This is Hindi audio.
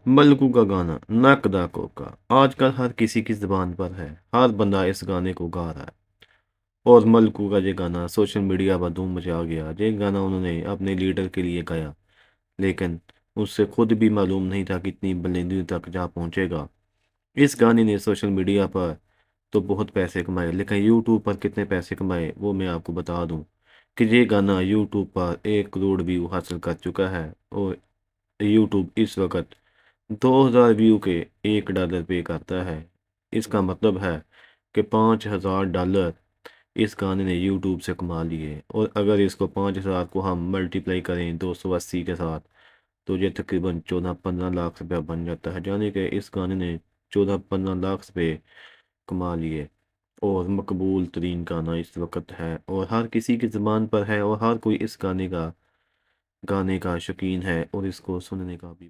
मल्लू का गाना नक दा कोका आजकल हर किसी की ज़बान पर है। हर बंदा इस गाने को गा रहा है। और मल्लू का ये गाना सोशल मीडिया पर धूम मचा गया। ये गाना उन्होंने अपने लीडर के लिए गाया, लेकिन उससे खुद भी मालूम नहीं था कि इतनी बुलंदी तक जा पहुंचेगा। इस गाने ने सोशल मीडिया पर तो बहुत पैसे कमाए, लेकिन यूट्यूब पर कितने पैसे कमाए वो मैं आपको बता दूं कि ये गाना यूट्यूब पर 1 करोड़ व्यू हासिल कर चुका है। और यूट्यूब इस वक्त 2000 व्यू के $1 पे करता है। इसका मतलब है कि $5000 इस गाने ने यूट्यूब से कमा लिए। और अगर इसको 5000 को हम मल्टीप्लाई करें 280 के साथ, तो ये तकरीबन 14-15 लाख रुपया बन जाता है। यानी कि इस गाने ने 14-15 लाख रुपये कमा लिए। और मकबूल तरीन गाना इस वक्त है और हर किसी की ज़बान पर है और हर कोई इस गाने का शौकीन है और इसको सुनने का भी